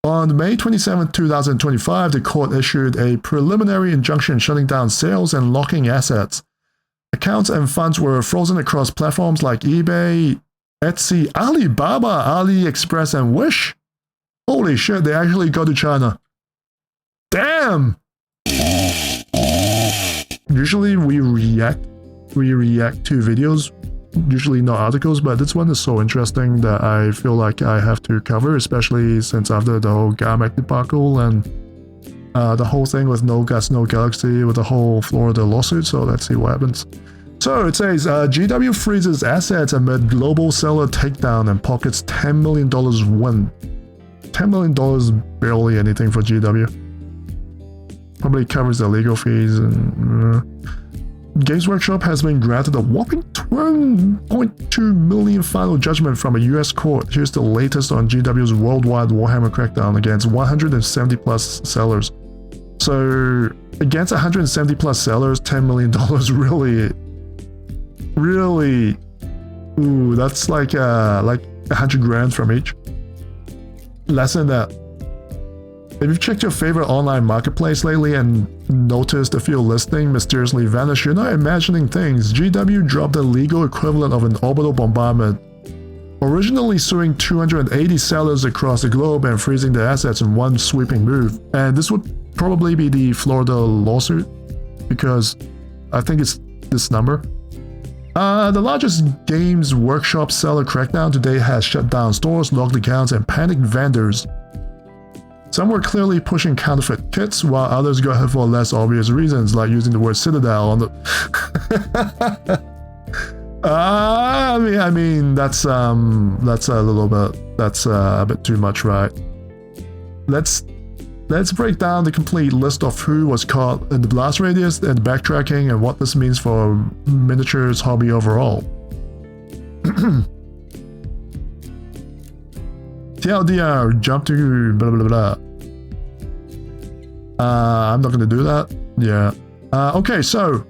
On May 27, 2025, the court issued a preliminary injunction shutting down sales and locking assets. Accounts and funds were frozen across platforms like eBay, Etsy, Alibaba, AliExpress, and Wish. Holy shit, they actually go to China. Damn! Usually we react to videos, usually not articles, but this one is so interesting that I feel like I have to cover, especially since after the whole Garmac debacle and the whole thing with No Guts, No Galaxy with the whole Florida lawsuit. So let's see what happens. So it says, GW freezes assets amid global seller takedown and pockets $10 million win. $10 million, barely anything for GW. Probably covers the legal fees and... Games Workshop has been granted a whopping $12.2 million final judgment from a US court. Here's the latest on GW's worldwide Warhammer crackdown against 170 plus sellers. So against 170 plus sellers, $10 million really, ooh, that's like 100 grand from each. Less than that. If you've checked your favorite online marketplace lately and noticed a few listings mysteriously vanish, you're not imagining things. GW dropped the legal equivalent of an orbital bombardment, originally suing 280 sellers across the globe and freezing their assets in one sweeping move. And this would probably be the Florida lawsuit, because I think it's this number. The largest Games Workshop seller crackdown today has shut down stores, locked accounts, and panicked vendors. Some were clearly pushing counterfeit kits, while others got hit for less obvious reasons, like using the word Citadel on the... I mean, that's a little bit... That's a bit too much, right? Let's break down the complete list of who was caught in the blast radius and backtracking and what this means for miniatures hobby overall. TLDR, jump to blah blah blah. I'm not gonna do that. Yeah. Okay, so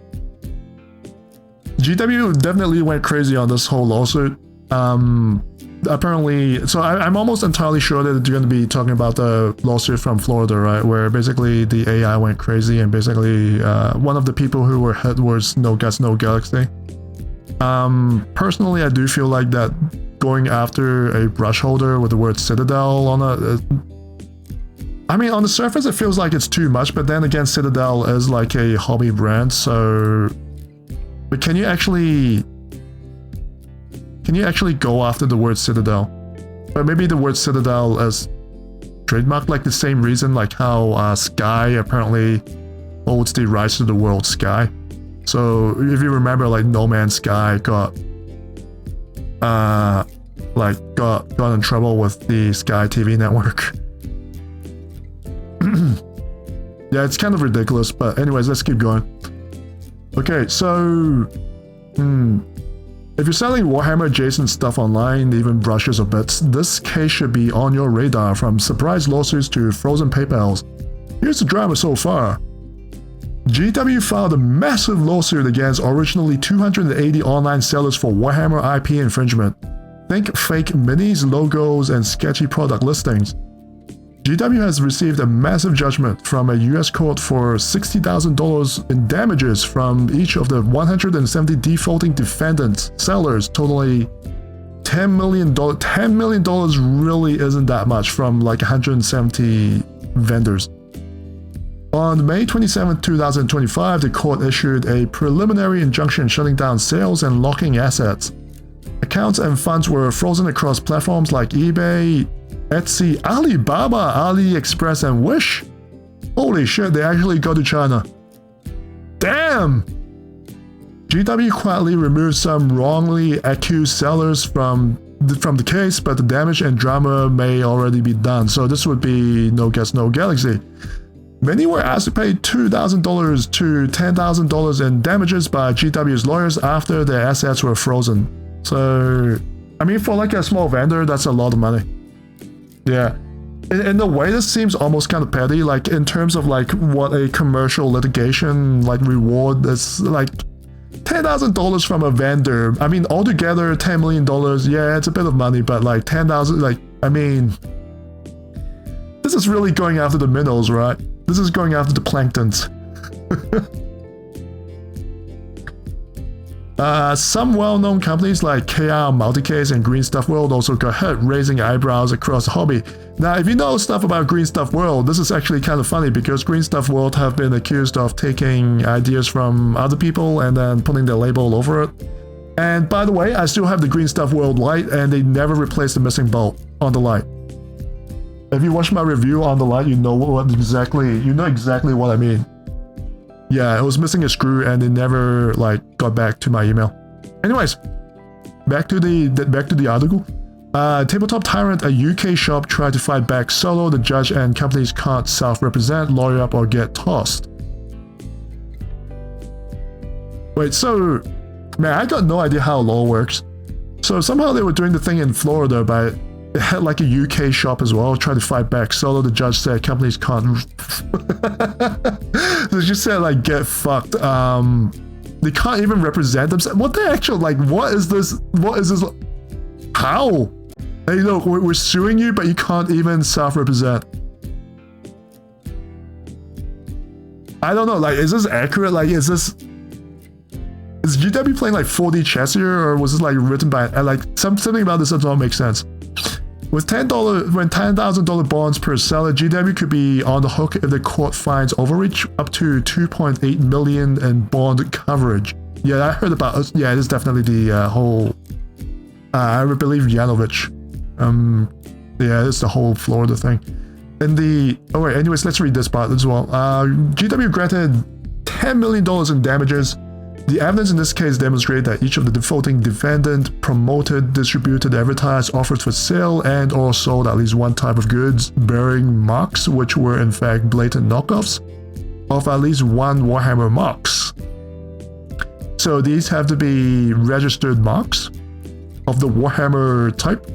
GW definitely went crazy on this whole lawsuit. Apparently, so I'm almost entirely sure that you're going to be talking about the lawsuit from Florida, right? Where basically the AI went crazy and basically one of the people who were hit was No Guts, No Galaxy. Personally, I do feel like that going after a brush holder with the word Citadel on it, I mean, on the surface it feels like it's too much, but then again, Citadel is like a hobby brand, so... But can you actually go after the word Citadel? Or maybe the word Citadel is trademarked, like the same reason like how Sky apparently holds the rights to the world Sky. So if you remember, like No Man's Sky got in trouble with the Sky TV network. Yeah, it's kind of ridiculous, but anyways, let's keep going. Okay, so if you're selling Warhammer adjacent stuff online, even brushes or bits, this case should be on your radar. From surprise lawsuits to frozen PayPals, here's the drama so far. GW filed a massive lawsuit against originally 280 online sellers for Warhammer IP infringement. Think fake minis, logos, and sketchy product listings. GW has received a massive judgment from a US court for $60,000 in damages from each of the 170 defaulting defendants, sellers, totaling $10 million. $10 million really isn't that much from like 170 vendors. On May 27, 2025, the court issued a preliminary injunction shutting down sales and locking assets. Accounts and funds were frozen across platforms like eBay, Etsy, Alibaba, AliExpress, and Wish. Holy shit, they actually go to China. Damn! GW quietly removed some wrongly accused sellers from the case, but the damage and drama may already be done. So this would be No Guts, No Galaxy. Many were asked to pay $2,000 to $10,000 in damages by GW's lawyers after their assets were frozen. So, I mean, for like a small vendor, that's a lot of money. Yeah. In a way, this seems almost kind of petty, like in terms of like what a commercial litigation like reward is, like $10,000 from a vendor. I mean, altogether $10 million, yeah, it's a bit of money, but like 10,000, like, I mean, This is really going after the minnows, right? This is going after the planktons. Some well-known companies like KR Multicase and Green Stuff World also got hit, raising eyebrows across the hobby. Now, if you know stuff about Green Stuff World, this is actually kind of funny because Green Stuff World have been accused of taking ideas from other people and then putting their label over it. And by the way, I still have the Green Stuff World light and they never replaced the missing bolt on the light. If you watch my review on the light, you know exactly what I mean. Yeah, it was missing a screw and it never like got back to my email. Anyways, back to the article. Tabletop Tyrant, a UK shop, tried to fight back solo. The judge and companies can't self-represent, lawyer up, or get tossed. Wait, so man, I got no idea how law works. So somehow they were doing the thing in Florida, but it had like a UK shop as well, trying to fight back solo. The judge said companies can't. They just said like get fucked. They can't even represent themselves. What the actual like? What is this? What is this? How? Hey, look, we're suing you, but you can't even self-represent. I don't know. Like, is this accurate? Like, is GW playing like 4D chess here, or was this like written by like something about this does not make sense? With $10,000 bonds per seller, GW could be on the hook if the court finds overreach up to $2.8 million in bond coverage. Yeah, I heard about. Yeah, it is definitely the whole. I believe Yanovich. Yeah, it's the whole Florida thing. And oh wait, anyways, let's read this part as well. GW granted $10 million in damages. The evidence in this case demonstrated that each of the defaulting defendant promoted, distributed, advertised, offered for sale, and or sold at least one type of goods bearing marks which were in fact blatant knockoffs of at least one Warhammer marks. So these have to be registered marks of the Warhammer type.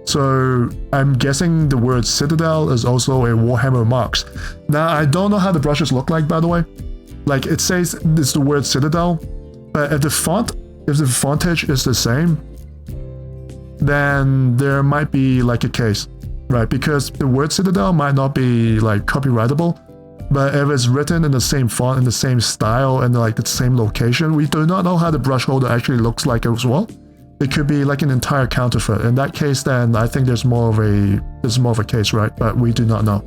So I'm guessing the word Citadel is also a Warhammer marks. Now I don't know how the brushes look like, by the way. Like it says it's the word Citadel, but if the fontage is the same, then there might be like a case, right? Because the word Citadel might not be like copyrightable, but if it's written in the same font, in the same style, and like the same location, we do not know how the brush holder actually looks like as well. It could be like an entire counterfeit. In that case, then I think there's more of a case, right? But we do not know.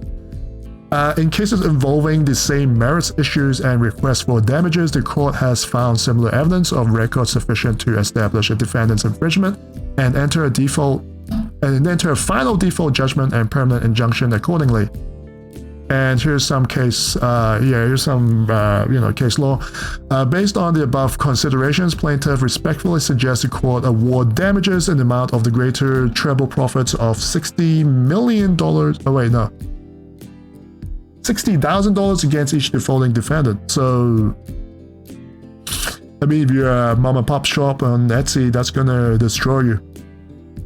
In cases involving the same merits issues and requests for damages, the court has found similar evidence of record sufficient to establish a defendant's infringement and enter a final default judgment and permanent injunction accordingly. And here's some case, case law. Based on the above considerations, plaintiff respectfully suggests the court award damages in the amount of the greater treble profits of $60 million. Oh wait, no. $60,000 against each defaulting defendant. So, I mean, if you're a mom and pop shop on Etsy, that's gonna destroy you.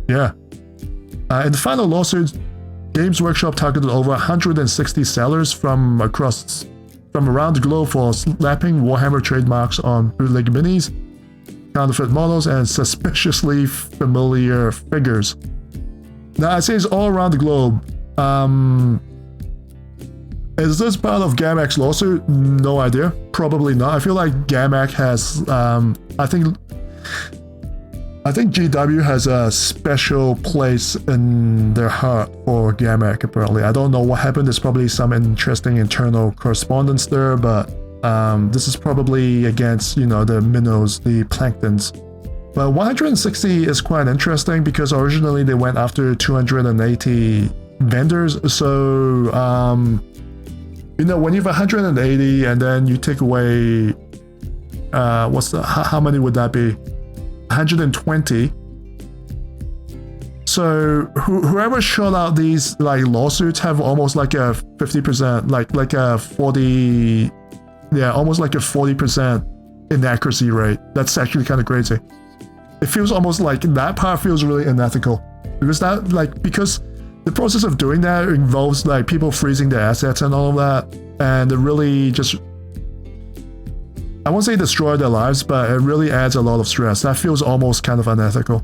Yeah. In the final lawsuit, Games Workshop targeted over 160 sellers from around the globe for slapping Warhammer trademarks on bootleg minis, counterfeit models, and suspiciously familiar figures. Now, I say it's all around the globe. Is this part of GAMAC's lawsuit? No idea. Probably not. I feel like GAMAC has, I think GW has a special place in their heart for GAMAC, apparently. I don't know what happened. There's probably some interesting internal correspondence there, but this is probably against, the minnows, the planktons. But 160 is quite interesting because originally they went after 280 vendors. So, when you have 180 and then you take away, how many would that be? 120. So whoever shot out these lawsuits have almost like a 50%, like a 40, almost like a 40% inaccuracy rate. That's actually kind of crazy. It feels almost like that part feels really unethical because because the process of doing that involves people freezing their assets and all of that, and it really just, I won't say destroy their lives, but it really adds a lot of stress. That feels almost kind of unethical.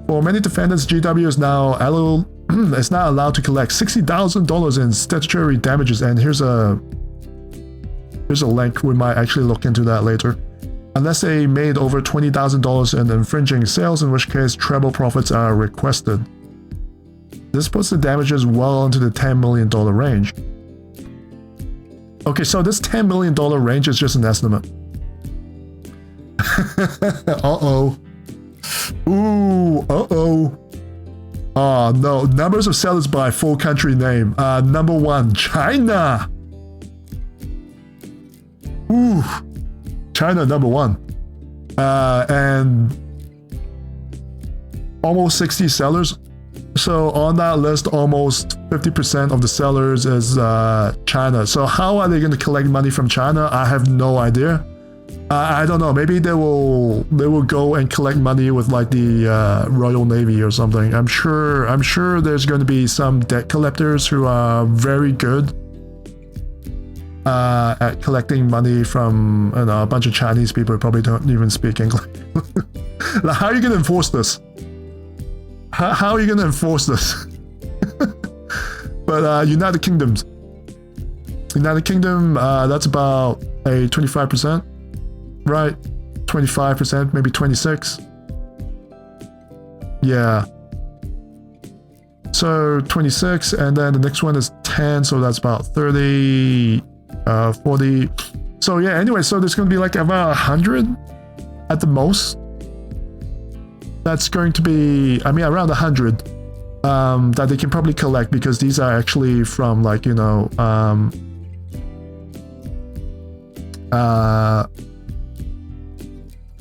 For many defendants, GW is now is not allowed to collect $60,000 in statutory damages. And here's a link. We might actually look into that later. Unless they made over $20,000 in infringing sales, in which case treble profits are requested. This puts the damages well into the $10 million range. Okay, so this $10 million range is just an estimate. Uh-oh. Ooh, uh-oh. Oh, no. Numbers of sellers by full country name. Number 1, China. Ooh. China, number 1. And almost 60 sellers. So on that list, almost 50% of the sellers is China. So how are they going to collect money from China? I have no idea. I don't know. Maybe they will go and collect money with like the Royal Navy or something. I'm sure there's going to be some debt collectors who are very good at collecting money from, you know, a bunch of Chinese people who probably don't even speak English. Like, how are you going to enforce this? How are you going to enforce this? But United Kingdom, that's about a 25%, right? 25%, maybe 26. Yeah. So 26, and then the next one is 10, so that's about 30, 40. So yeah, anyway, so there's going to be like about 100 at the most. That's going to be, I mean, around 100 that they can probably collect, because these are actually from, like, you know,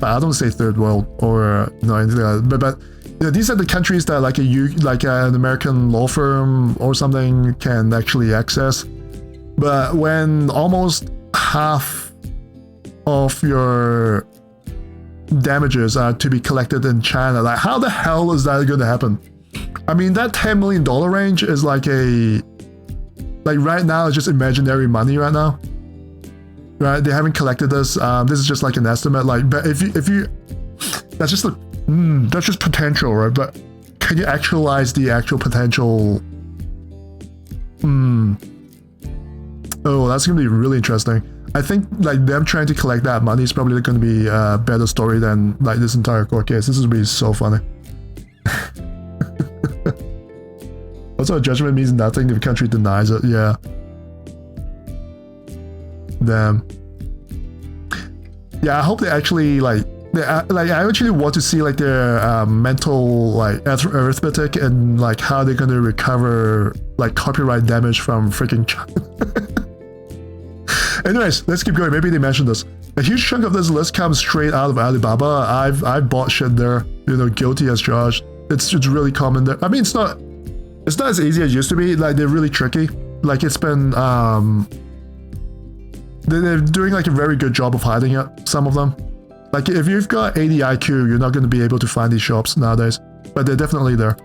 I don't say third world or, you know, anything like that, but you know, these are the countries that like an American law firm or something can actually access. But when almost half of your damages are to be collected in China, like, how the hell is that going to happen? I mean, that $10 million range is like right now, it's just imaginary money right now, right? They haven't collected this. This is just like an estimate. Like, but if you that's just that's just potential, right? But can you actualize the actual potential? Oh, that's gonna be really interesting. I think like them trying to collect that money is probably going to be a better story than like this entire court case. This is going to be so funny. Also, a judgment means nothing if a country denies it. Yeah. Damn. Yeah, I hope they actually I actually want to see like their mental like arithmetic and like how they're going to recover like copyright damage from freaking China. Anyways, let's keep going. Maybe they mentioned this. A huge chunk of this list comes straight out of Alibaba. I've bought shit there. You know, guilty as charged. It's really common there. I mean, it's not as easy as it used to be. Like, they're really tricky. Like, it's been they're doing like a very good job of hiding it. Some of them. Like, if you've got 80 IQ, you're not going to be able to find these shops nowadays. But they're definitely there.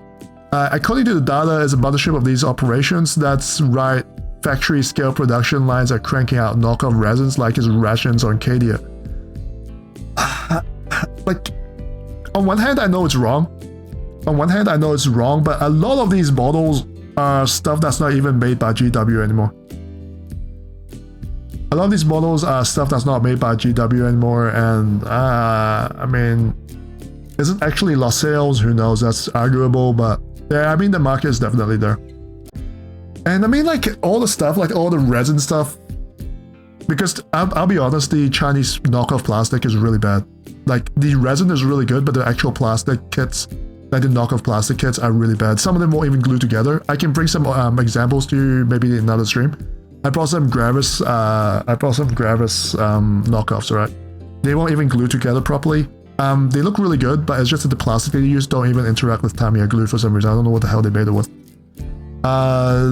According to the data, as a mothership of these operations, that's right. Factory scale production lines are cranking out knockoff resins like his rations on Cadia. Like, on one hand, I know it's wrong. But a lot of these models are stuff that's not even made by GW anymore. A lot of these models are stuff that's not made by GW anymore, and I mean, is it actually lost sales? Who knows? That's arguable, but yeah, I mean, the market is definitely there. And I mean, like, all the stuff, like all the resin stuff, because I'll be honest, the Chinese knockoff plastic is really bad. Like, the resin is really good, but the actual plastic kits, like the knockoff plastic kits, are really bad. Some of them won't even glue together. I can bring some examples to you maybe in another stream. I brought some Gravis knockoffs, right? They won't even glue together properly. They look really good, but it's just that the plastic they use don't even interact with Tamiya glue for some reason. I don't know what the hell they made it with. Out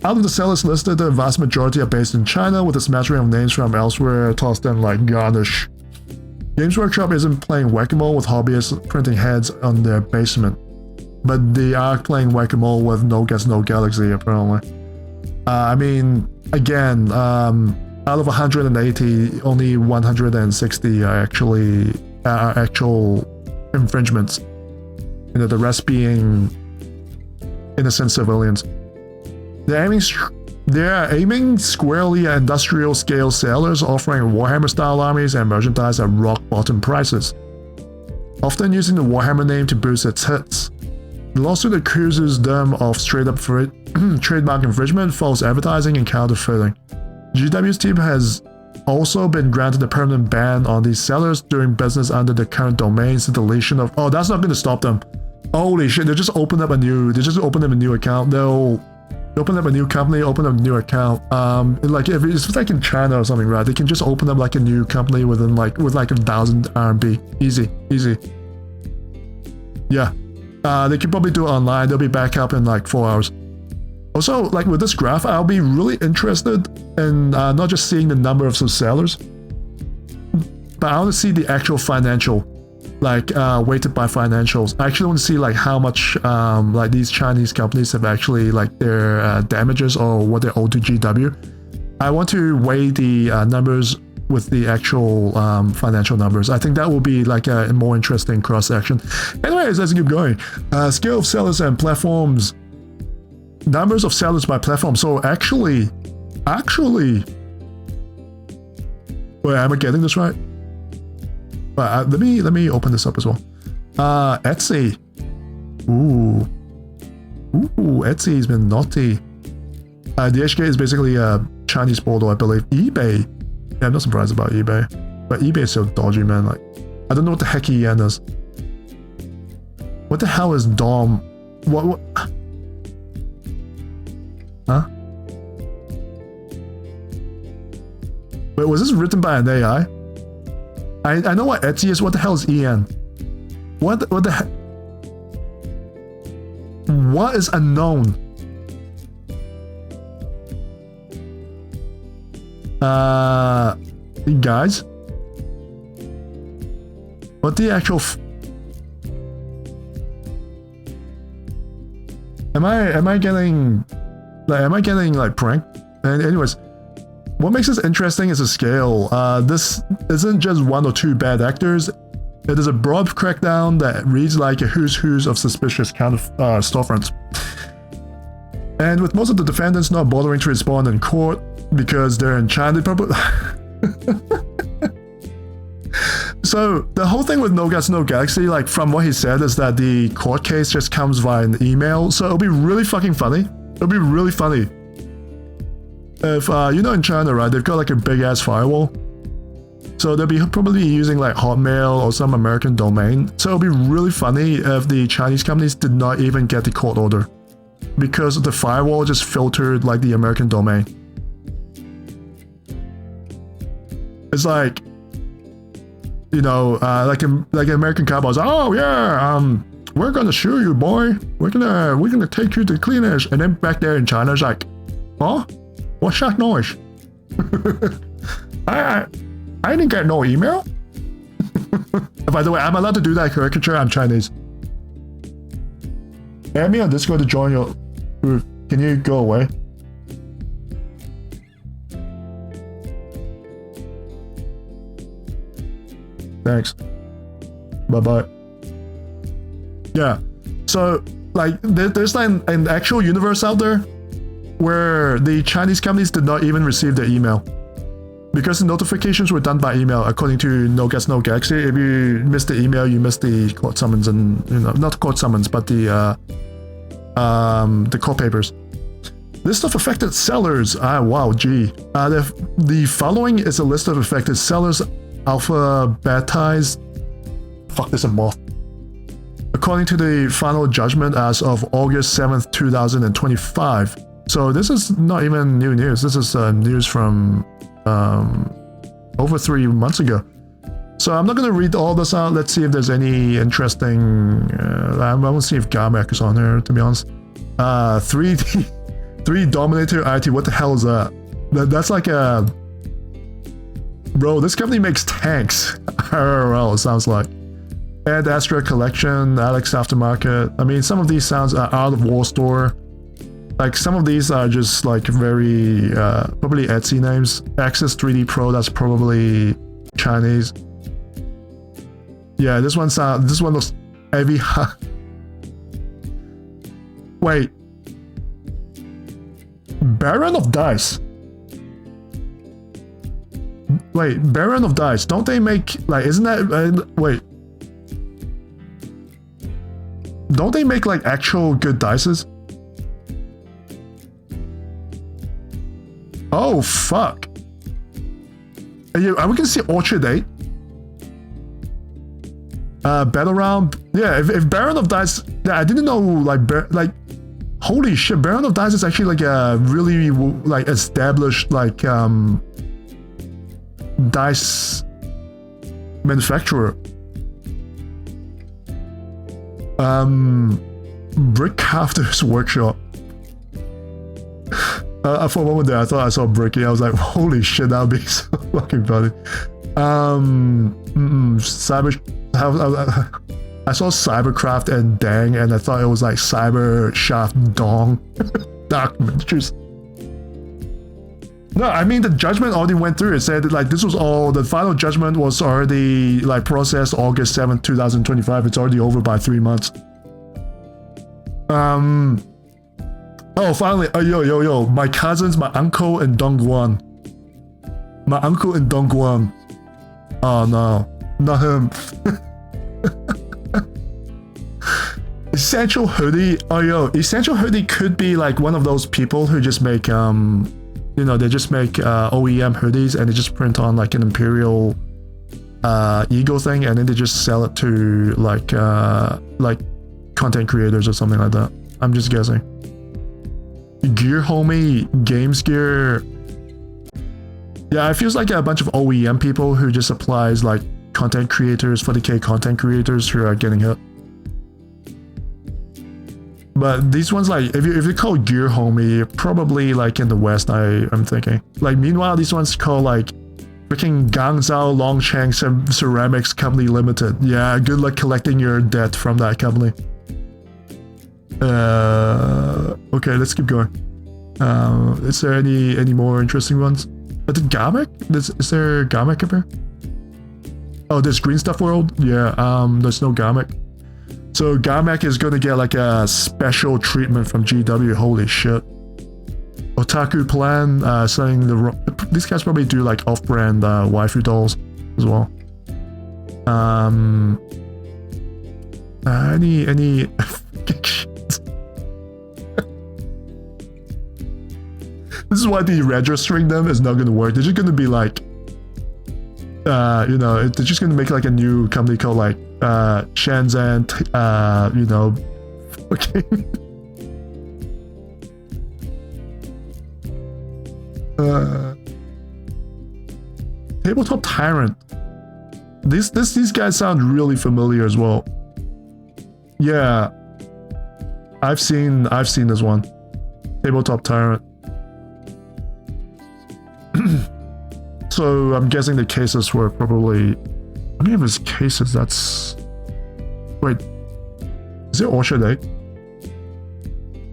of the sellers listed, the vast majority are based in China, with a smattering of names from elsewhere tossed in like garnish. Games Workshop isn't playing whack-a-mole with hobbyists printing heads on their basement, but they are playing whack-a-mole with No Guess No Galaxy, apparently. I mean, again, out of 180, only 160 are actual infringements. You know, the rest being innocent civilians. They're aiming squarely at industrial-scale sellers offering Warhammer-style armies and merchandise at rock-bottom prices, often using the Warhammer name to boost its hits. The lawsuit accuses them of straight-up trademark infringement, false advertising, and counterfeiting. GW's team has also been granted a permanent ban on these sellers doing business under the current domains. The deletion of that's not going to stop them. Holy shit! They just opened up a new account. They'll open up a new company, open up a new account. Like if it's like in China or something, right? They can just open up like a new company with 1,000 RMB. Easy. Yeah. They can probably do it online. They'll be back up in like 4 hours. Also, like with this graph, I'll be really interested in not just seeing the number of sellers, but I want to see the actual financial, like weighted by financials. I actually want to see like how much like these Chinese companies have actually like their damages or what they owe to GW. I want to weigh the numbers with the actual financial numbers. I think that will be like a more interesting cross-section. Anyways, let's keep going. Scale of sellers and platforms. Numbers of sellers by platform. So actually, wait, am I getting this right? Let me open this up as well. Etsy. Ooh, Etsy's been naughty. DHK is basically a Chinese portal, I believe. eBay. Yeah, I'm not surprised about eBay, but eBay is so dodgy, man. Like, I don't know what the heck EN is. What the hell is DOM? What? Huh? Wait, was this written by an AI? I know what Etsy is. What the hell is EN? What the heck? What is unknown? Guys? What the actual Am I getting like pranked? And anyways, what makes this interesting is the scale. This isn't just one or two bad actors. It is a broad crackdown that reads like a who's who's of suspicious kind of storefronts. And with most of the defendants not bothering to respond in court because they're in China, probably. So the whole thing with No Guts, No Galaxy, like from what he said, is that the court case just comes via an email. So it'll be really fucking funny. It'll be really funny if you know in China, right? They've got like a big ass firewall. So they'll be probably using like Hotmail or some American domain. So it'll be really funny if the Chinese companies did not even get the court order because the firewall just filtered like the American domain. It's like, you know, like American cowboys. Oh yeah, we're gonna sue you, boy. We're gonna take you to cleaners. And then back there in China, it's like, huh? What's that noise? I didn't get no email. By the way, I'm allowed to do that caricature. I'm Chinese. Add me on Discord to join your group. Can you go away? Thanks. Bye-bye. Yeah. So, like, there's like an actual universe out there where the Chinese companies did not even receive their email. Because the notifications were done by email, according to No Guts, No Galaxy. If you missed the email, you missed the court summons and, you know, not court summons, but the court papers. List of affected sellers. Wow, gee. The following is a list of affected sellers, alphabetized. Fuck, this is a moth. According to the final judgment as of August 7th, 2025. So this is not even new news. This is news from over 3 months ago. So I'm not going to read all this out. Let's see if there's any interesting... I want to see if Garmac is on here, to be honest. 3 Dominator IT. What the hell is that? That's like a... Bro, this company makes tanks. RRL, it sounds like. Ed Astra Collection, Alex Aftermarket. I mean, some of these sounds are out of War Store. Like, some of these are just like very, probably Etsy names. Access 3D Pro, that's probably Chinese. Yeah, this one looks heavy. Wait, Baron of Dice. Wait, Baron of Dice. Don't they make, like, isn't that, wait. Don't they make, like, actual good dices? Oh, fuck. Are we gonna see Orchard 8? Battleground. Yeah, if Baron of Dice. Yeah, I didn't know, like, holy shit, Baron of Dice is actually like a really, like, established, like, dice manufacturer. Brick Crafters Workshop. For a moment there, I thought I saw Bricky. I was like, holy shit, that would be so fucking funny. I saw Cybercraft and Dang, and I thought it was like Cyber Shaft Dong. Dark Miniatures. No, I mean, the judgment already went through. It said that, like, this was all, the final judgment was already, like, processed August 7th, 2025. It's already over by 3 months. Oh, finally. Oh, yo. My cousins, my uncle in Dongguan. My uncle in Dongguan. Oh, no. Not him. Essential Hoodie. Oh, yo. Essential Hoodie could be, like, one of those people who just make, you know, they just make OEM hoodies and they just print on, like, an Imperial Eagle thing, and then they just sell it to, like content creators or something like that. I'm just guessing. Gear Homie, Games Gear. Yeah, it feels like a bunch of OEM people who just applies, like, content creators, 40k content creators who are getting hit. But these ones, like, if you call Gear Homie, probably, like, in the West, I'm thinking. Like, meanwhile, these ones call, like, freaking Gangzhou Longchang Ceramics Company Limited. Yeah, good luck collecting your debt from that company. Okay, let's keep going. Is there any more interesting ones? Is it Gamek? Is there Gamek up here? Oh, there's Green Stuff World? Yeah, there's no Gamek. So Gamek is gonna get, like, a special treatment from GW. Holy shit. Otaku Plan, selling these guys probably do, like, off-brand waifu dolls as well. Any This is why the registering them is not going to work. They're just going to be like, you know, they're just going to make, like, a new company called, like, Shenzhen, you know, okay. Tabletop Tyrant. These guys sound really familiar as well. Yeah, I've seen this one. Tabletop Tyrant. So I'm guessing the cases were probably. How many of his cases? That's. Wait, is it Orchard 8?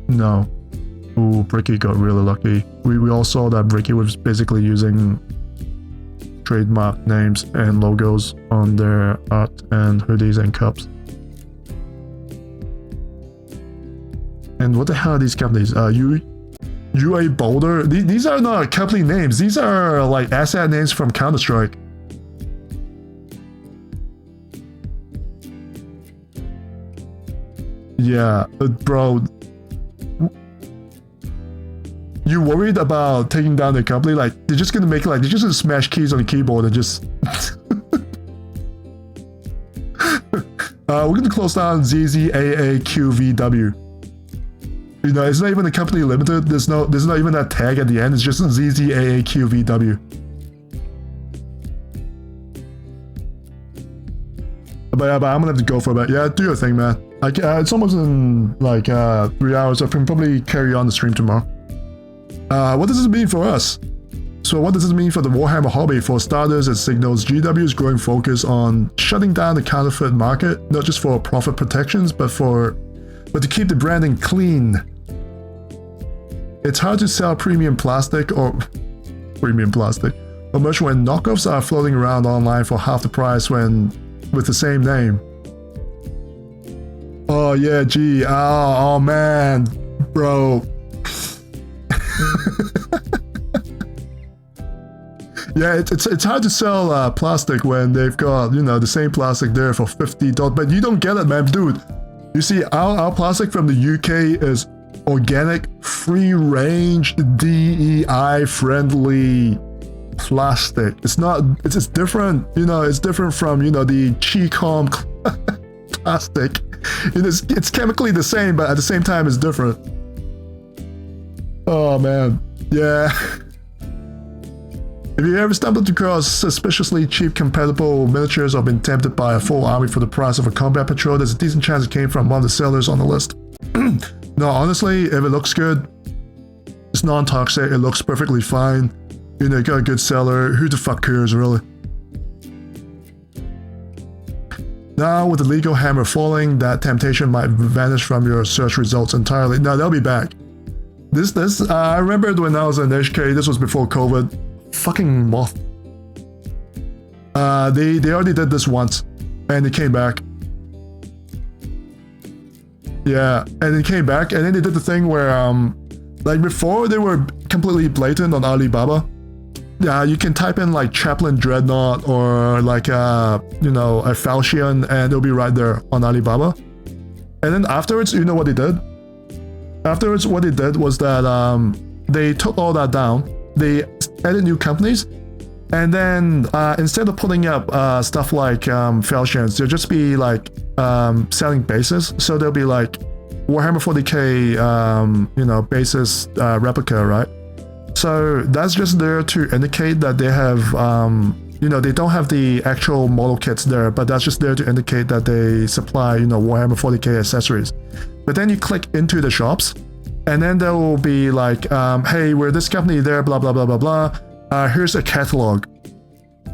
No. Ooh, Bricky got really lucky. We all saw that Bricky was basically using trademark names and logos on their art and hoodies and cups. And what the hell are these companies? UA Boulder? These are not company names. These are, like, asset names from Counter-Strike. Yeah, bro. You worried about taking down the company? Like, they're just gonna make, like, they're just gonna smash keys on the keyboard and just. We're gonna close down ZZAAQVW. You know, it's not even a company limited. There's not even that tag at the end. It's just ZZAAQVW. But I'm gonna have to go for a bit. Yeah, do your thing, man. Like, it's almost in, like, 3 hours. I can probably carry on the stream tomorrow. What does this mean for us? So what does this mean for the Warhammer hobby? For starters, it signals GW's growing focus on shutting down the counterfeit market, not just for profit protections, but to keep the branding clean. It's hard to sell premium plastic or merch when knockoffs are floating around online for half the price with the same name. Oh yeah, gee, oh man, bro. Yeah, it's hard to sell plastic when they've got, you know, the same plastic there for $50, but you don't get it, man, dude. You see, our plastic from the UK is organic, free-range, DEI-friendly plastic. It's not, it's different, you know, it's different from, you know, the Chicom plastic. It's chemically the same, but at the same time, it's different. Oh, man. Yeah. If you ever stumbled across suspiciously cheap compatible miniatures or been tempted by a full army for the price of a combat patrol, there's a decent chance it came from one of the sellers on the list. No, honestly, if it looks good, it's non-toxic, it looks perfectly fine, you know, you got a good seller, who the fuck cares, really? Now, with the legal hammer falling, that temptation might vanish from your search results entirely. No, they'll be back. I remember when I was in HK, this was before COVID. Fucking moth. They already did this once, and it came back. Yeah, and it came back, and then they did the thing where, like before they were completely blatant on Alibaba. Yeah, you can type in like Chaplain Dreadnought or like you know, a Falchion, and it'll be right there on Alibaba. And then afterwards, you know what they did? Afterwards, what they did was that they took all that down. They added new companies, and then instead of putting up stuff like Falchions, they'll just be like selling bases. So they'll be like Warhammer 40k, you know, bases replica, right? So that's just there to indicate that they have, you know, they don't have the actual model kits there, but that's just there to indicate that they supply, you know, Warhammer 40k accessories. But then you click into the shops, and then there will be like, hey, we're this company there, blah, blah, blah, blah, blah. Here's a catalog.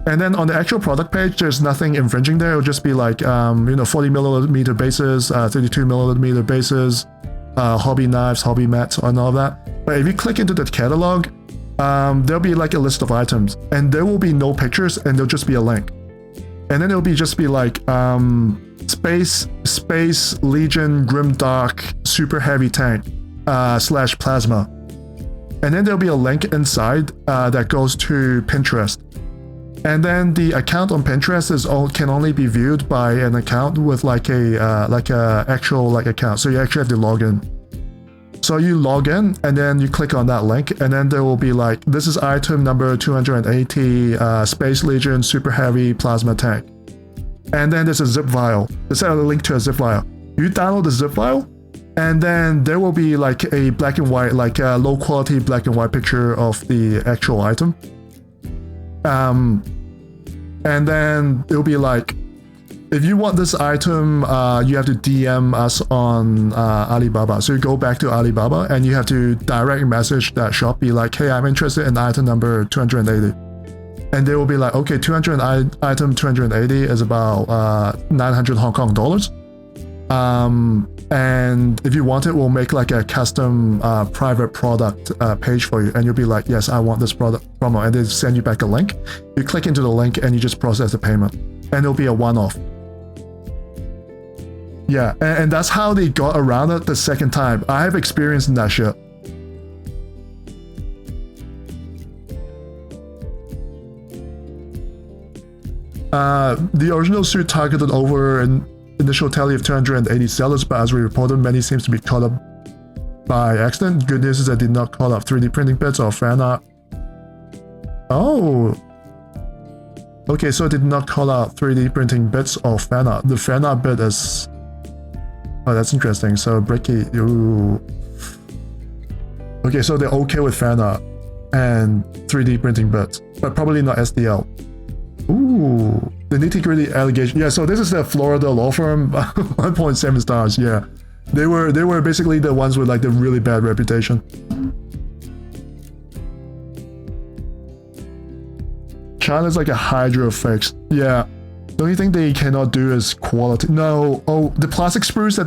And then on the actual product page, there's nothing infringing there. It'll just be like, you know, 40mm bases, 32mm bases, hobby knives, hobby mats, and all that. But if you click into the catalog, there'll be like a list of items, and there will be no pictures, and there'll just be a link. And then it'll be just be like, Space Legion Grimdark Super Heavy Tank. / plasma, and then there'll be a link inside that goes to Pinterest, and then the account on Pinterest can only be viewed by an account with like a actual like account, so you actually have to log in. So you log in, and then you click on that link, and then there will be like, this is item number 280, Space Legion Super Heavy Plasma Tank, and then there's a zip file. There's a link to a zip file. You download the zip file, and then there will be like a black and white, like a low quality black and white picture of the actual item. And then it'll be like, if you want this item, you have to DM us on Alibaba. So you go back to Alibaba, and you have to direct message that shop, be like, hey, I'm interested in item number 280. And they will be like, okay, item 280 is about 900 Hong Kong dollars. And if you want it, we'll make like a custom private product page for you, and you'll be like, yes, I want this product promo, and they send you back a link. You click into the link, and you just process the payment, and it'll be a one-off. Yeah, and that's how they got around it the second time. I have experience in that shit. The original suit targeted over an initial tally of 280 sellers, but as we reported, many seems to be caught up by accident. Good news is that did not call up 3D printing bits or fan art. Oh. Okay, so it did not call out 3D printing bits or fan art. The fan art bit is... Oh, that's interesting. So, Bricky... Ooh. Okay, so they're okay with fan art and 3D printing bits, but probably not SDL. Ooh, the nitty-gritty allegation. Yeah, so this is the Florida law firm, 1.7 stars. Yeah, they were basically the ones with like the really bad reputation. China's like a hydro fix. Yeah, the only thing they cannot do is quality. No, oh, the plastic sprues that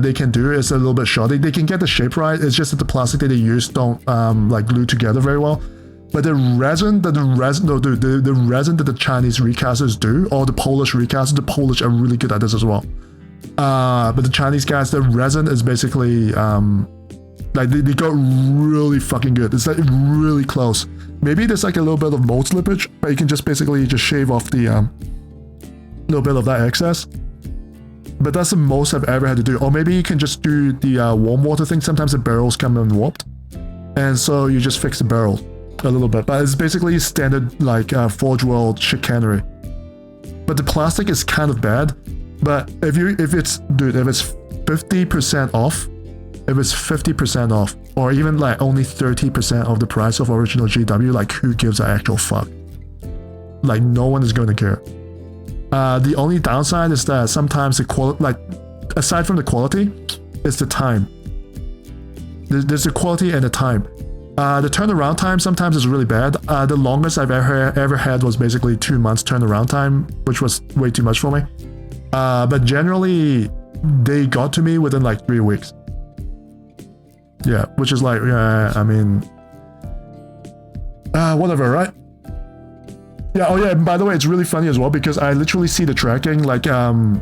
they can do is a little bit shoddy. They can get the shape right. It's just that the plastic that they use don't like glue together very well. But the resin that the resin that the Chinese recasters do, or the Polish recasters, the Polish are really good at this as well. But the Chinese guys, the resin is basically Like they got really fucking good. It's like really close. Maybe there's like a little bit of mold slippage, but you can just basically just shave off the little bit of that excess. But that's the most I've ever had to do. Or maybe you can just do the warm water thing. Sometimes the barrels come in warped, and so you just fix the barrel a little bit. But it's basically standard like Forge World chicanery. But the plastic is kind of bad. But if it's 50% off, if it's 50% off, or even like only 30% of the price of original GW, like who gives an actual fuck? Like no one is going to care. The only downside is that sometimes the quality, like aside from the quality, is the time. There's the quality and the time. The turnaround time sometimes is really bad. The longest I've ever had was basically 2 months turnaround time, which was way too much for me. But generally, they got to me within like 3 weeks. Yeah, which is like, I mean, whatever, right? Yeah, oh yeah, by the way, it's really funny as well because I literally see the tracking, like the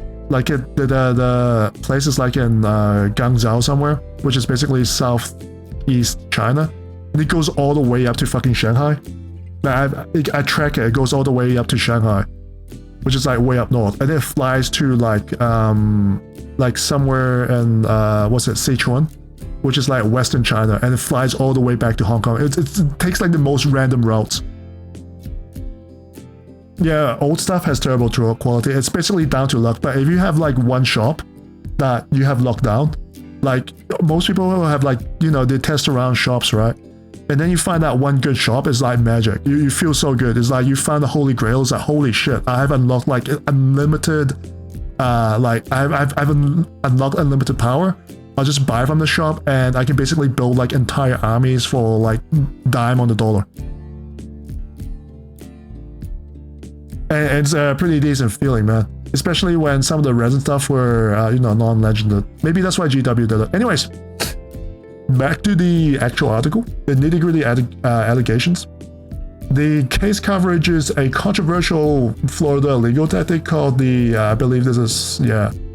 places like in Guangzhou somewhere, which is basically southeast China, and it goes all the way up to fucking Shanghai. I track it, it goes all the way up to Shanghai, which is like way up north, and it flies to like somewhere in Sichuan, which is like Western China, and it flies all the way back to Hong Kong. It takes like the most random routes. Yeah, old stuff has terrible quality. It's basically down to luck. But if you have like one shop that you have locked down, like most people will have like, you know, they test around shops, right? And then you find that one good shop is like magic. You feel so good. It's like you found the holy grail. It's like, holy shit, I have unlocked like unlimited, I've unlocked unlimited power. I'll just buy from the shop and I can basically build like entire armies for like dime on the dollar. And it's a pretty decent feeling, man. Especially when some of the resin stuff were, non-legended. Maybe that's why GW did it. Anyways, back to the actual article, the nitty-gritty allegations. The case coverage is a controversial Florida legal tactic called the, I believe this is,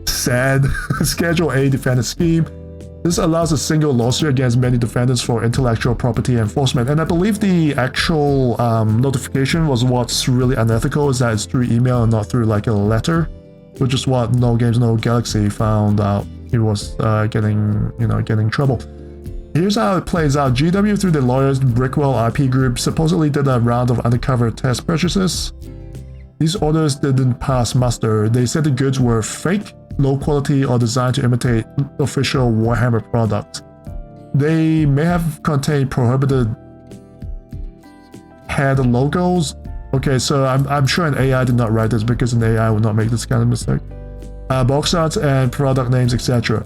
SAD, Schedule A defendant scheme. This allows a single lawsuit against many defendants for intellectual property enforcement. And I believe the actual notification was what's really unethical, is that it's through email and not through like a letter, which is what No Games No Galaxy found out he was getting in trouble. Here's how it plays out. GW, through the lawyers Brickwell IP Group, supposedly did a round of undercover test purchases. These orders didn't pass muster. They said the goods were fake, low quality, or designed to imitate official Warhammer products. They may have contained prohibited head logos. Okay, so I'm sure an AI did not write this because an AI would not make this kind of mistake. Box arts and product names, etc.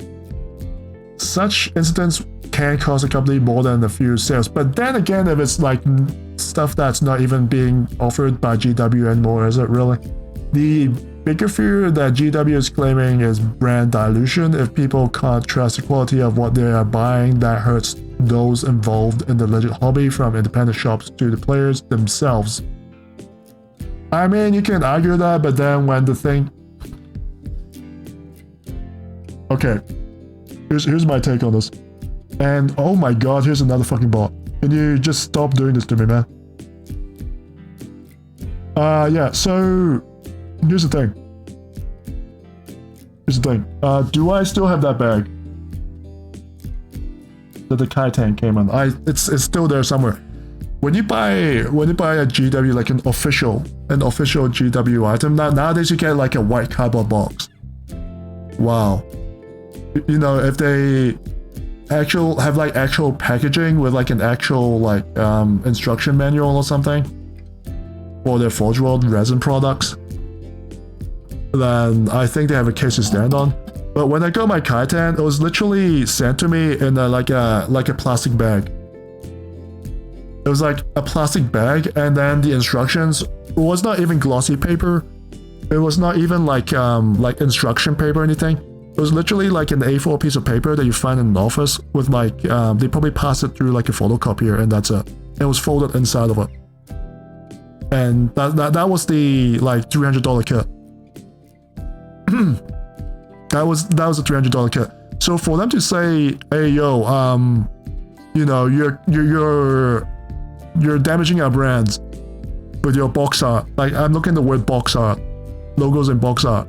Such incidents can cost a company more than a few sales. But then again, if it's like stuff that's not even being offered by GW anymore, is it really? The bigger fear that GW is claiming is brand dilution. If people can't trust the quality of what they are buying, that hurts those involved in the legit hobby, from independent shops to the players themselves. I mean, you can argue that, but then when the thing... Okay, here's my take on this. And oh my god, here's another fucking bot. Can you just stop doing this to me, man? Yeah, so... Here's the thing. Do I still have that bag that the Kaitan came in? It's still there somewhere. When you buy a GW, like an official GW item, nowadays you get like a white cardboard box. Wow. You know, if they have like actual packaging with like an actual like instruction manual or something for their Forge World resin products, then I think they have a case to stand on. But when I got my Kaitan, it was literally sent to me in like a plastic bag. It was like a plastic bag, and then the instructions was not even glossy paper. It was not even like instruction paper or anything. It was literally like an A4 piece of paper that you find in an office with like they probably passed it through like a photocopier, and that's it. It was folded inside of it, and that was the like $300 kit. that was a $300 kit. So for them to say, hey yo, you know, you're damaging our brands with your box art. Like, I'm looking at the word box art, logos in box art.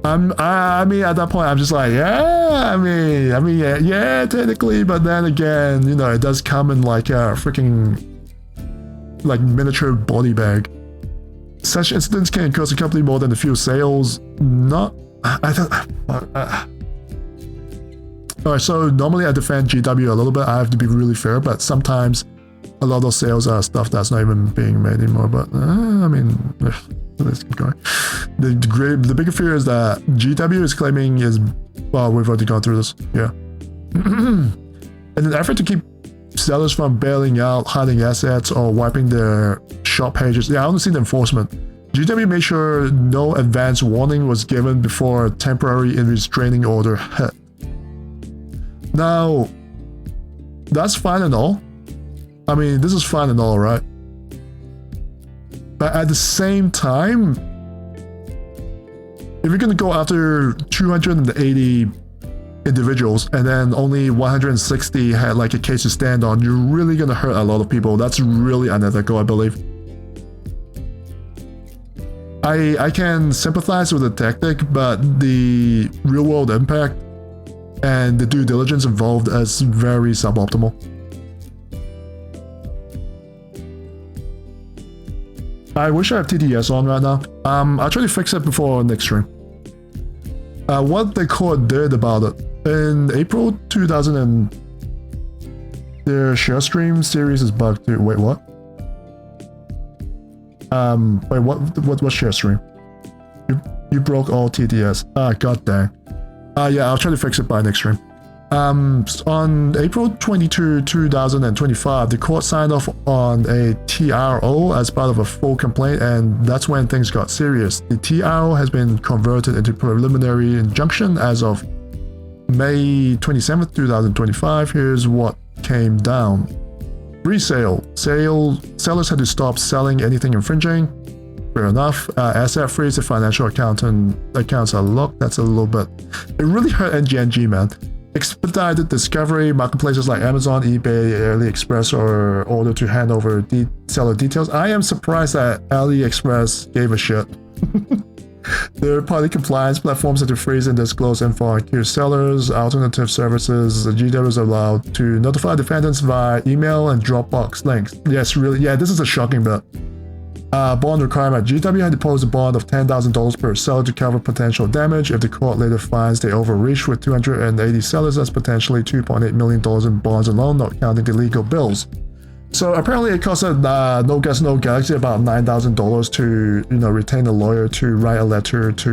I mean, at that point, I'm just like, yeah, yeah, technically, but then again, you know, it does come in like a freaking, like, miniature body bag. Such incidents can cost a company more than a few sales. Alright, so normally I defend GW a little bit. I have to be really fair, but sometimes a lot of those sales are stuff that's not even being made anymore. But I mean, let's keep going. The bigger fear is that GW is claiming is, well, we've already gone through this. Yeah. In an effort to keep sellers from bailing out, hiding assets, or wiping their shop pages. Yeah, I want to see the enforcement. GW made sure no advance warning was given before a temporary restraining order hit. Now, that's fine and all. I mean, this is fine and all, right? But at the same time, if you're going to go after 280 individuals and then only 160 had like a case to stand on, you're really going to hurt a lot of people. That's really unethical, I believe. I can sympathize with the tactic, but the real world impact and the due diligence involved is very suboptimal. I wish I have TTS on right now. I'll try to fix it before next stream. What the court did about it. In April 2000 their share stream series is bugged too. Wait, what? Wait, what share stream? You broke all TTS. God dang. Yeah, I'll try to fix it by next stream. On April 22, 2025, the court signed off on a TRO as part of a full complaint, and that's when things got serious. The TRO has been converted into preliminary injunction as of May 27th, 2025. Here's what came down. Resale. Sellers had to stop selling anything infringing. Fair enough. Asset freeze if financial accounts are locked. That's a little bit... It really hurt NGNG, man. Expedited discovery. Marketplaces like Amazon, eBay, AliExpress are ordered to hand over seller details. I am surprised that AliExpress gave a shit. Third-party compliance platforms had to freeze and disclose info on accused sellers. Alternative services. GW is allowed to notify defendants via email and Dropbox links. Yes, really. Yeah, this is a shocking bit. Bond requirement. GW had to pose a bond of $10,000 per seller to cover potential damage. If the court later finds they overreached with 280 sellers, that's potentially $2.8 million in bonds alone, not counting the legal bills. So apparently it costed No Guts No Galaxy about $9,000 to, you know, retain a lawyer to write a letter to,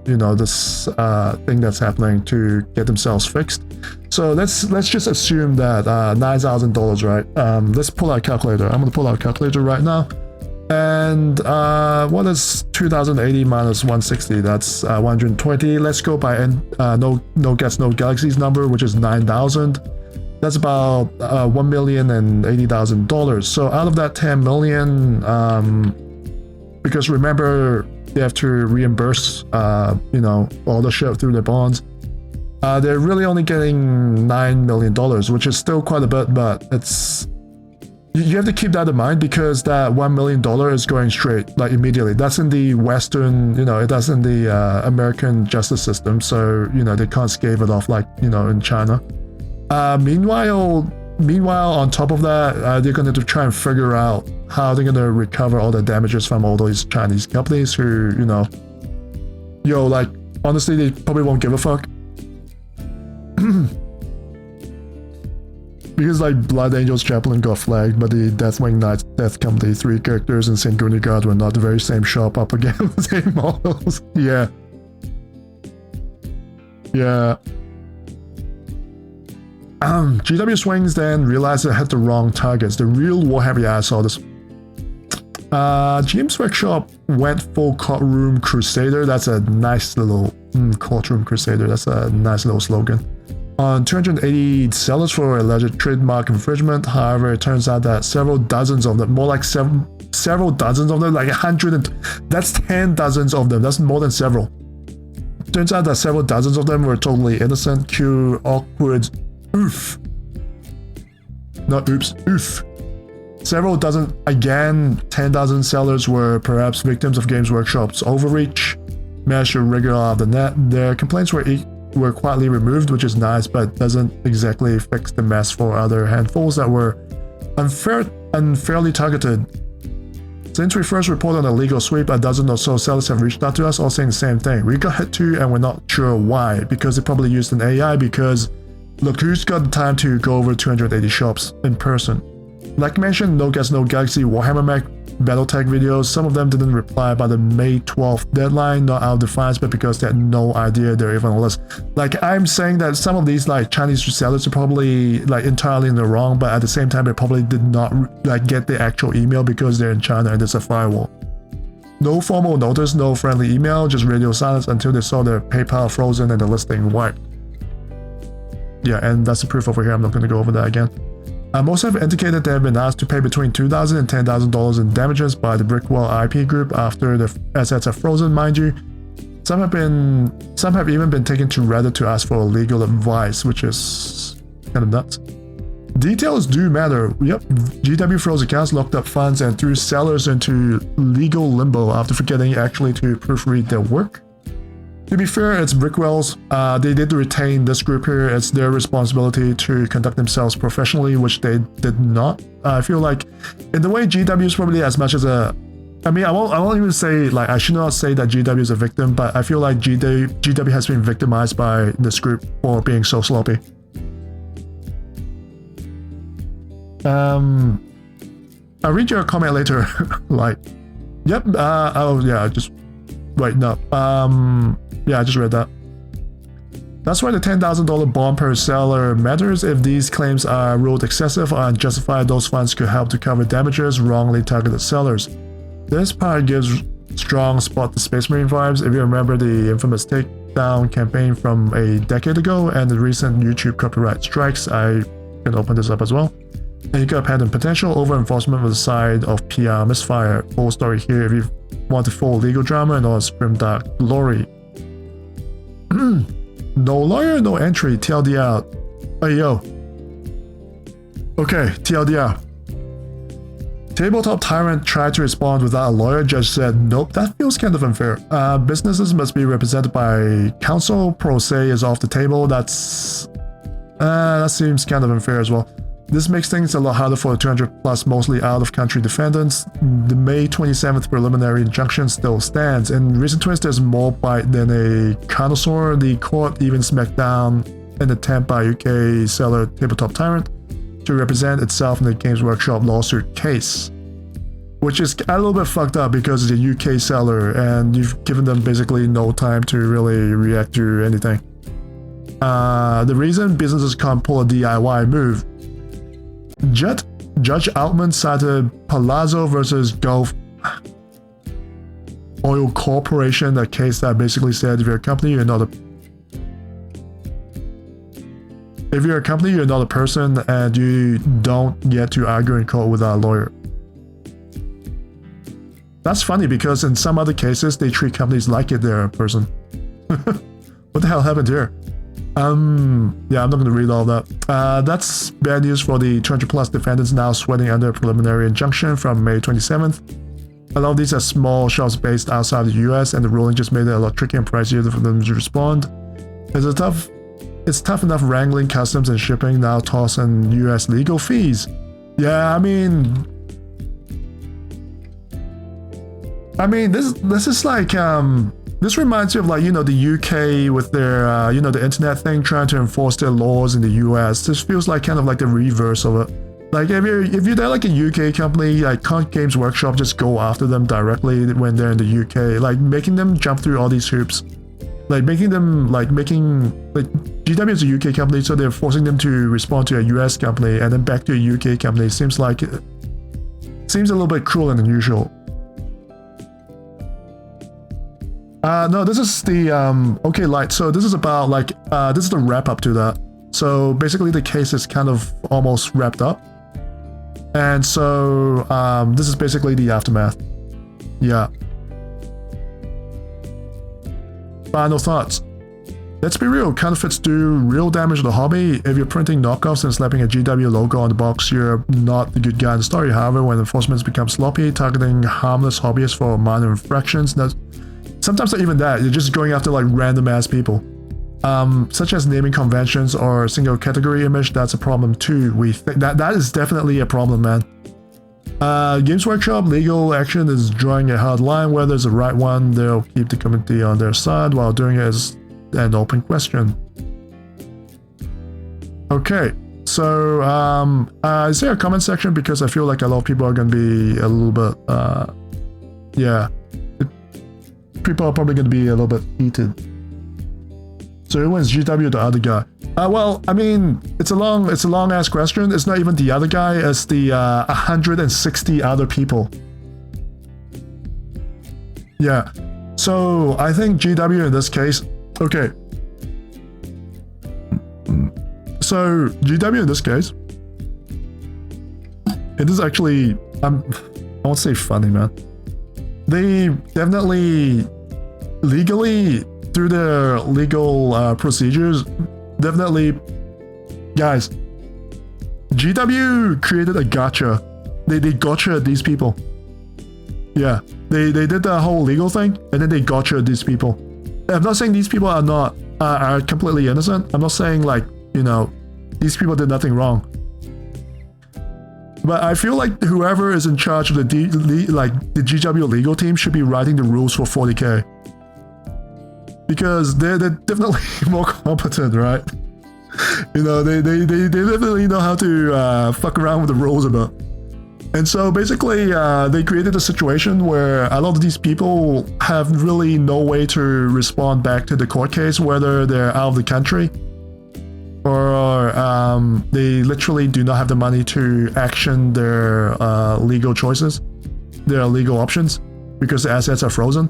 you know, this thing that's happening to get themselves fixed. So let's just assume that $9,000, right? Let's pull out a calculator. I'm going to pull out a calculator right now. And what is 2080 minus 160? That's 120. Let's go by No Guts No Galaxy's number, which is 9,000. That's about $1,080,000. So out of that 10 million, because remember they have to reimburse, you know, all the shit through their bonds. They're really only getting $9 million, which is still quite a bit, but it's... You have to keep that in mind because that $1 million is going straight, like immediately. That's in the Western, you know, that's in the American justice system. So, you know, they can't scave it off like, you know, in China. Meanwhile, on top of that, they're going to try and figure out how they're going to recover all the damages from all those Chinese companies who, you know, yo, like, honestly, they probably won't give a fuck. Because like Blood Angels Chaplain got flagged, but the Deathwing Knights Death Company 3 characters in St. Gunigard were not the very same shop up again with the same models. Yeah. Yeah. GW Swings then realized it had the wrong targets. The real Warhammer, yeah, I saw this. Games Workshop went full courtroom crusader. That's a nice little courtroom crusader. That's a nice little slogan. On 280 sellers for alleged trademark infringement. However, it turns out that several dozens of them, more like several dozens of them, like 100, that's 10 dozens of them. That's more than several. Turns out that several dozens of them were totally innocent. Cue awkward oof. Not oops, oof. Several dozen, again, 10,000 sellers were perhaps victims of Games Workshop's overreach, managed to wriggle out of the net. Their complaints were quietly removed, which is nice, but doesn't exactly fix the mess for other handfuls that were unfairly targeted. Since we first reported on a legal sweep, a dozen or so sellers have reached out to us, all saying the same thing. We got hit too, and we're not sure why, because they probably used an AI, because look, who's got the time to go over 280 shops in person? Like mentioned, No Guts No Galaxy Warhammer Mech Battletech videos, some of them didn't reply by the May 12th deadline, not out of defiance, but because they had no idea they're even on the list. Like, I'm saying that some of these like Chinese resellers are probably like entirely in the wrong, but at the same time they probably did not like get the actual email because they're in China and there's a firewall. No formal notice, no friendly email, just radio silence until they saw their PayPal frozen and the listing wiped. Yeah, and that's the proof over here. I'm not going to go over that again. Most have indicated they have been asked to pay between $2,000 and $10,000 in damages by the Brickwell IP group after the assets are frozen, mind you. Some have even been taken to Reddit to ask for legal advice, which is kind of nuts. Details do matter. Yep, GW froze accounts, locked up funds, and threw sellers into legal limbo after forgetting actually to proofread their work. To be fair, it's Brickwell's. They did retain this group here. It's their responsibility to conduct themselves professionally, which they did not. I feel like, in the way, GW is probably as much as a... I mean, I won't even say, like, I should not say that GW is a victim, but I feel like GW has been victimized by this group for being so sloppy. I'll read your comment later. Like, yep, oh yeah, just... Wait, no. Yeah, I just read that. That's why the $10,000 bond per seller matters. If these claims are ruled excessive or unjustified, those funds could help to cover damages wrongly targeted sellers. This part gives strong Spot the Space Marine vibes. If you remember the infamous takedown campaign from a decade ago and the recent YouTube copyright strikes, I can open this up as well. And you got patent potential over enforcement with the side of PR misfire. Full story here if you want the full legal drama and all its grimdark glory. No lawyer, no entry, TLDR. Hey yo. Okay, TLDR. Tabletop Tyrant tried to respond without a lawyer. Judge said, nope, that feels kind of unfair. Businesses must be represented by counsel. Pro se is off the table. That seems kind of unfair as well. This makes things a lot harder for the 200 plus mostly out-of-country defendants. The May 27th preliminary injunction still stands. In recent twist, there's more bite than a connoisseur. The court even smacked down an attempt by UK seller Tabletop Tyrant to represent itself in the Games Workshop lawsuit case. Which is a little bit fucked up because it's a UK seller and you've given them basically no time to really react to anything. The reason businesses can't pull a DIY move. Judge Altman cited Palazzo versus Gulf Oil Corporation, a case that basically said if you're a company, you're not a person and you don't get to argue in court without a lawyer. That's funny because in some other cases they treat companies like if they're a person. What the hell happened here? Yeah, I'm not going to read all that. That's bad news for the 200 plus defendants now sweating under a preliminary injunction from May 27th. A lot of these are small shops based outside the US, and the ruling just made it a lot trickier and pricier for them to respond. It's tough enough wrangling customs and shipping, now toss in US legal fees. Yeah, I mean this is like this reminds me of, like, you know, the UK with their, you know, the internet thing, trying to enforce their laws in the US. This feels like kind of like the reverse of it. Like, if they're like a UK company, like, can't Games Workshop just go after them directly when they're in the UK? Like, making them jump through all these hoops. Like, GW is a UK company, so they're forcing them to respond to a US company and then back to a UK company. Seems a little bit cruel and unusual. No, this is the, okay, like, so this is about, like, this is the wrap up to that. So basically the case is kind of almost wrapped up. And so, this is basically the aftermath. Yeah. Final thoughts. Let's be real, counterfeits do real damage to the hobby. If you're printing knockoffs and slapping a GW logo on the box, you're not the good guy in the story. However, when enforcement becomes sloppy, targeting harmless hobbyists for minor infractions, sometimes not even that, you're just going after like random ass people. Such as naming conventions or single category image, that's a problem too. We think that is definitely a problem, man. Games Workshop legal action is drawing a hard line. Whether it's the right one, they'll keep the community on their side while doing it is an open question. Okay, so is there a comment section, because I feel like a lot of people are going to be a little bit people are probably going to be a little bit heated. So who wins, GW or the other guy? Well, I mean, it's a long ass question. It's not even the other guy, it's the 160 other people. Yeah, so I think GW in this case. Okay, so GW in this case, it is actually, I won't say funny, man. They definitely, legally, through their legal procedures, definitely, guys, GW created a gotcha. They gotcha these people. Yeah, they did the whole legal thing, and then they gotcha these people. I'm not saying these people are not are completely innocent. I'm not saying like, you know, these people did nothing wrong. But I feel like whoever is in charge of the GW legal team should be writing the rules for 40K. Because they're definitely more competent, right? You know, they definitely know how to fuck around with the rules a bit. And so basically, they created a situation where a lot of these people have really no way to respond back to the court case, whether they're out of the country or they literally do not have the money to action their legal choices, their legal options, because the assets are frozen.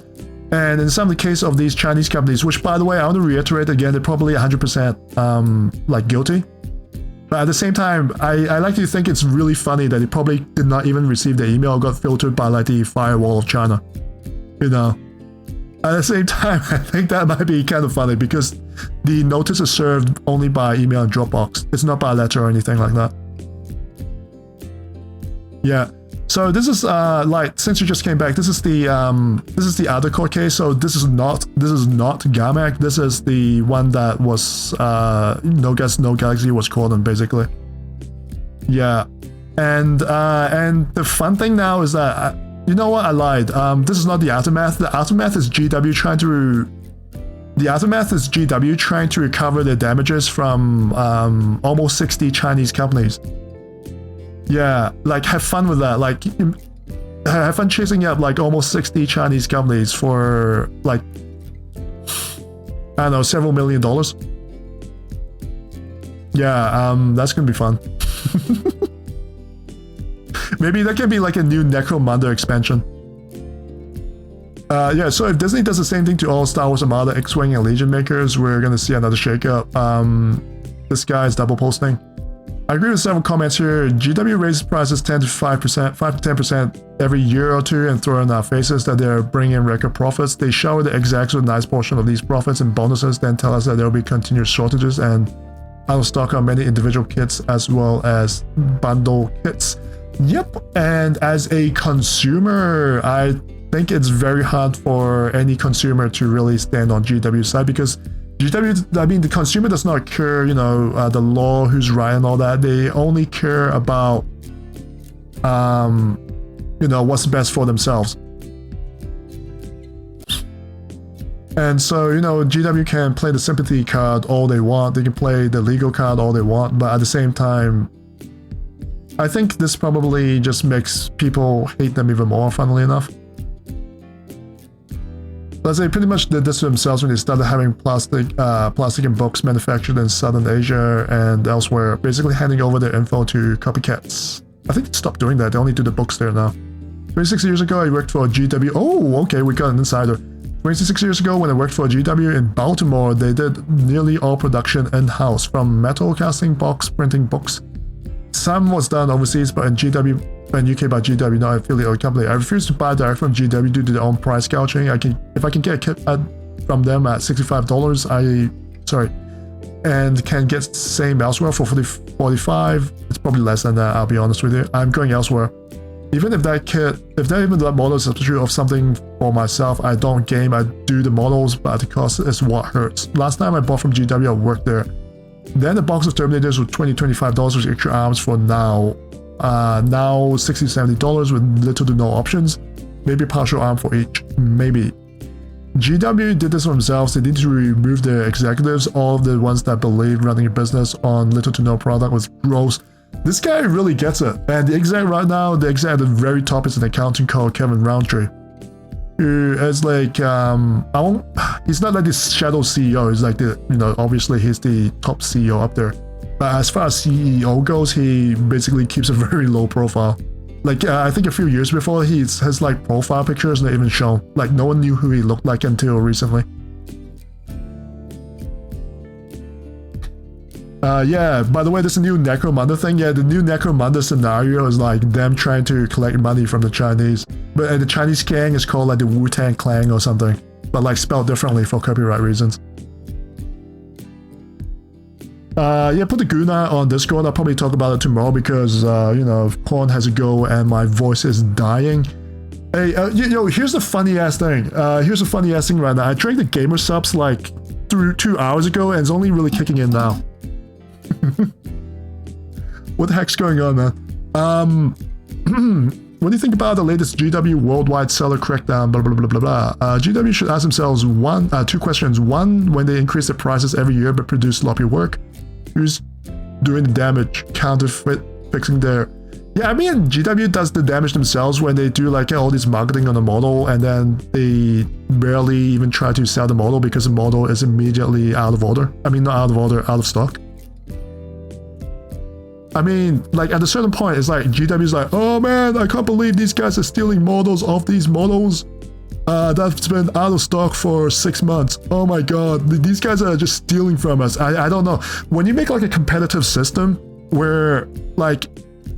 And in some of the case of these Chinese companies, which by the way, I want to reiterate again, they're probably 100% like guilty. But at the same time, I like to think it's really funny that they probably did not even receive the email, got filtered by like the firewall of China. You know, at the same time, I think that might be kind of funny because the notice is served only by email and Dropbox. It's not by letter or anything like that. Yeah. So this is like, since you just came back, this is the other court case. So this is not Gamak. This is the one that was No Guts No Galaxy was called on, basically. Yeah, and the fun thing now is that you know what, I lied. This is not the aftermath. The aftermath is GW trying to. The aftermath is GW trying to recover their damages from almost 60 Chinese companies. Yeah, like have fun with that. Like have fun chasing up like almost 60 Chinese companies for like, I don't know, several $1 million. Yeah, that's gonna be fun. Maybe that can be like a new Necromunda expansion. Yeah, so if Disney does the same thing to all Star Wars Armada, X-Wing, and Legion makers, we're gonna see another shakeup. This guy is double posting. I agree with several comments here. GW raises prices 10 to 5%, 5 to 10% every year or two and throw in our faces that they're bringing in record profits. They shower the execs with a nice portion of these profits and bonuses, then tell us that there will be continuous shortages and out of stock on many individual kits as well as bundle kits. Yep, and as a consumer, I think it's very hard for any consumer to really stand on GW's side because GW, I mean, the consumer does not care, you know, the law, who's right and all that. They only care about, you know, what's best for themselves. And so, you know, GW can play the sympathy card all they want. They can play the legal card all they want. But at the same time, I think this probably just makes people hate them even more, funnily enough. But they pretty much did this to themselves when they started having plastic and books manufactured in Southern Asia and elsewhere, basically handing over their info to copycats. I think they stopped doing that. They only do the books there now. 26 years ago, I worked for GW. Oh, okay, we got an insider. 26 years ago, when I worked for GW in Baltimore, they did nearly all production in-house, from metal casting, box printing, books. Some was done overseas, but in GW and UK by GW, not an affiliate company. I refuse to buy direct from GW due to their own price gouging. If I can get a kit from them at $65, I sorry, and can get same elsewhere for 45. It's probably less than that, I'll be honest with you. I'm going elsewhere. Even if that model is a substitute of something for myself, I don't game, I do the models, but the cost is what hurts. Last time I bought from GW, I worked there. Then the box of Terminators with $20-25 with extra arms for now. Now $60-70 with little to no options. Maybe partial arm for each, maybe. GW did this for themselves. They need to remove their executives, all of the ones that believe running a business on little to no product was gross. This guy really gets it. And the exec right now, the exec at the very top is an accountant called Kevin Roundtree, who is like, he's not like this shadow CEO. He's like the, obviously he's the top CEO up there. But as far as CEO goes, he basically keeps a very low profile. Like, I think a few years before, his like profile pictures not even shown. Like, no one knew who he looked like until recently. Yeah, by the way, there's a new Necromunda thing. Yeah, the new Necromunda scenario is like them trying to collect money from the Chinese. But the Chinese gang is called like the Wu-Tang Clan or something. But like spelled differently for copyright reasons. Yeah, put the Guna on Discord. I'll probably talk about it tomorrow because, porn has a go and my voice is dying. Hey, here's the funny ass thing. Here's the funny ass thing right now. I tracked the gamer subs like 2 hours ago and it's only really kicking in now. What the heck's going on, man? What do you think about the latest GW worldwide seller crackdown? Blah blah blah blah blah. GW should ask themselves two questions. One, when they increase their prices every year but produce sloppy work, who's doing the damage? Counterfeit fixing their... Yeah, I mean, GW does the damage themselves when they do like all this marketing on the model and then they barely even try to sell the model because the model is immediately out of order. I mean, not out of order, out of stock. I mean, like at a certain point, it's like GW's like, oh man, I can't believe these guys are stealing models off these models that's been out of stock for 6 months. Oh my god, these guys are just stealing from us. I don't know. When you make like a competitive system where like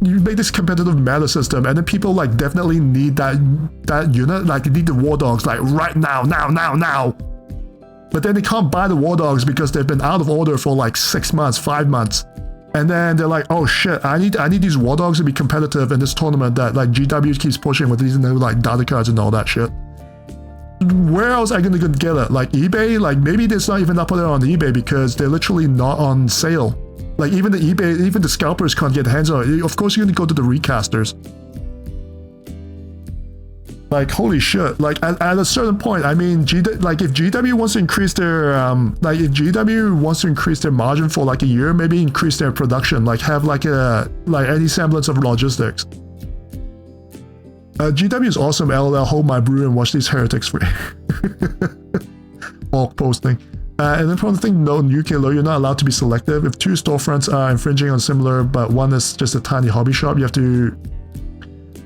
you make this competitive meta system and then people like definitely need that unit, like they need the war dogs like right now. But then they can't buy the war dogs because they've been out of order for like 6 months, 5 months. And then they're like, oh shit, I need these war dogs to be competitive in this tournament that like GW keeps pushing with these new like data cards and all that shit. Where else are you gonna get it? Like eBay? Like maybe it's not even up there on eBay because they're literally not on sale. Like even the eBay, even the scalpers can't get hands on it. Of course you're gonna go to the recasters. Like holy shit! Like at a certain point, I mean, like if GW wants to increase their if GW wants to increase their margin for like a year, maybe increase their production, like have like any semblance of logistics. GW is awesome. LOL, hold my brew and watch these heretics free. All posting. And then from the thing, no, in UK law, you're not allowed to be selective. If 2 storefronts are infringing on similar, but one is just a tiny hobby shop, you have to.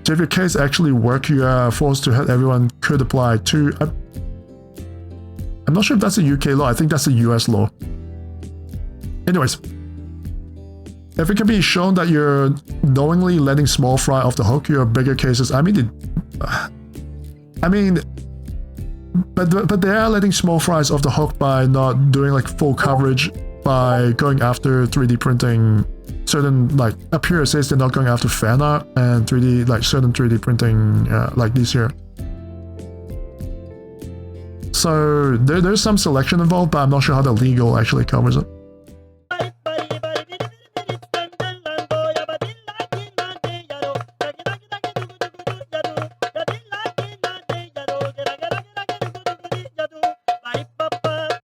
So if your case actually works, you are forced to have everyone could apply to... I'm not sure if that's a UK law. I think that's a US law. Anyways. If it can be shown that you're knowingly letting small fry off the hook, your bigger cases... But they are letting small fries off the hook by not doing like full coverage, by going after 3D printing... certain like up here it says they're not going after fan art and 3D like certain 3D printing like these here. So there's some selection involved, but I'm not sure how the legal actually covers it.